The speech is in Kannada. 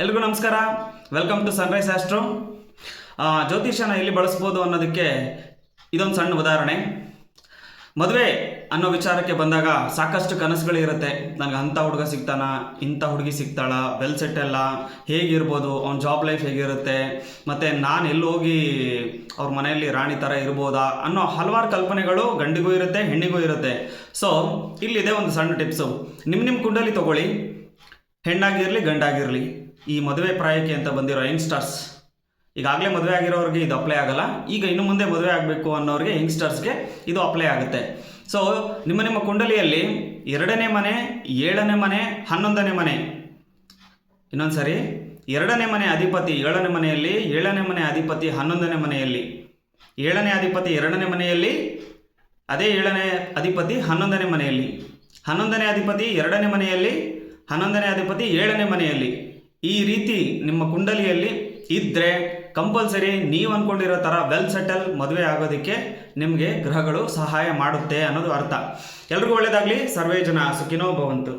ಎಲ್ರಿಗೂ ನಮಸ್ಕಾರ. Welcome to Sunrise Astro. ಜ್ಯೋತಿಷನ ಎಲ್ಲಿ ಬಳಸ್ಬೋದು ಅನ್ನೋದಕ್ಕೆ ಇದೊಂದು ಸಣ್ಣ ಉದಾಹರಣೆ. ಮದುವೆ ಅನ್ನೋ ವಿಚಾರಕ್ಕೆ ಬಂದಾಗ ಸಾಕಷ್ಟು ಕನಸುಗಳಿರುತ್ತೆ. ನನಗೆ ಅಂಥ ಹುಡುಗ ಸಿಗ್ತಾನ, ಇಂಥ ಹುಡುಗಿ ಸಿಗ್ತಾಳ, ವೆಲ್ ಸೆಟ್ಟೆಲ್ಲ ಹೇಗಿರ್ಬೋದು, ಅವ್ನ ಜಾಬ್ ಲೈಫ್ ಹೇಗಿರುತ್ತೆ, ಮತ್ತು ನಾನು ಎಲ್ಲಿ ಹೋಗಿ ಅವ್ರ ಮನೆಯಲ್ಲಿ ರಾಣಿ ಥರ ಇರ್ಬೋದಾ ಅನ್ನೋ ಹಲವಾರು ಕಲ್ಪನೆಗಳು ಗಂಡಿಗೂ ಇರುತ್ತೆ, ಹೆಣ್ಣಿಗೂ ಇರುತ್ತೆ. ಸೊ ಇಲ್ಲಿದೆ ಒಂದು ಸಣ್ಣ ಟಿಪ್ಸು. ನಿಮ್ಮ ಕುಂಡಲಿ ತೊಗೊಳ್ಳಿ, ಹೆಣ್ಣಾಗಿರಲಿ ಗಂಡಾಗಿರಲಿ. ಈ ಮದುವೆ ಪ್ರಾಯಕ್ಕೆ ಅಂತ ಬಂದಿರೋ ಯಂಗ್ಸ್ಟರ್ಸ್, ಈಗಾಗಲೇ ಮದುವೆ ಆಗಿರೋರಿಗೆ ಇದು ಅಪ್ಲೈ ಆಗಲ್ಲ, ಈಗ ಇನ್ನು ಮುಂದೆ ಮದುವೆ ಆಗಬೇಕು ಅನ್ನೋರಿಗೆ ಯಂಗ್ಸ್ಟರ್ಸ್ಗೆ ಇದು ಅಪ್ಲೈ ಆಗುತ್ತೆ. ಸೊ ನಿಮ್ಮ ಕುಂಡಲಿಯಲ್ಲಿ 2ನೇ ಮನೆ, 7ನೇ ಮನೆ, 11ನೇ ಮನೆ, ಇನ್ನೊಂದು ಸರಿ 2ನೇ ಮನೆ ಅಧಿಪತಿ 7ನೇ ಮನೆಯಲ್ಲಿ, 7ನೇ ಮನೆ ಅಧಿಪತಿ 11ನೇ ಮನೆಯಲ್ಲಿ, 7ನೇ ಅಧಿಪತಿ 2ನೇ ಮನೆಯಲ್ಲಿ, ಅದೇ 7ನೇ ಅಧಿಪತಿ 11ನೇ ಮನೆಯಲ್ಲಿ, 11ನೇ ಅಧಿಪತಿ 2ನೇ ಮನೆಯಲ್ಲಿ, 11ನೇ ಅಧಿಪತಿ 7ನೇ ಮನೆಯಲ್ಲಿ, ಈ ರೀತಿ ನಿಮ್ಮ ಕುಂಡಲಿಯಲ್ಲಿ ಇದ್ದರೆ ಕಂಪಲ್ಸರಿ ನೀವು ಅಂದ್ಕೊಂಡಿರೋ ಥರ ವೆಲ್ ಸೆಟಲ್ ಮದುವೆ ಆಗೋದಕ್ಕೆ ನಿಮಗೆ ಗ್ರಹಗಳು ಸಹಾಯ ಮಾಡುತ್ತೆ ಅನ್ನೋದು ಅರ್ಥ. ಎಲ್ರಿಗೂ ಒಳ್ಳೆಯದಾಗಲಿ. ಸರ್ವೇ ಜನ ಸುಖಿನೋ ಭವಂತು.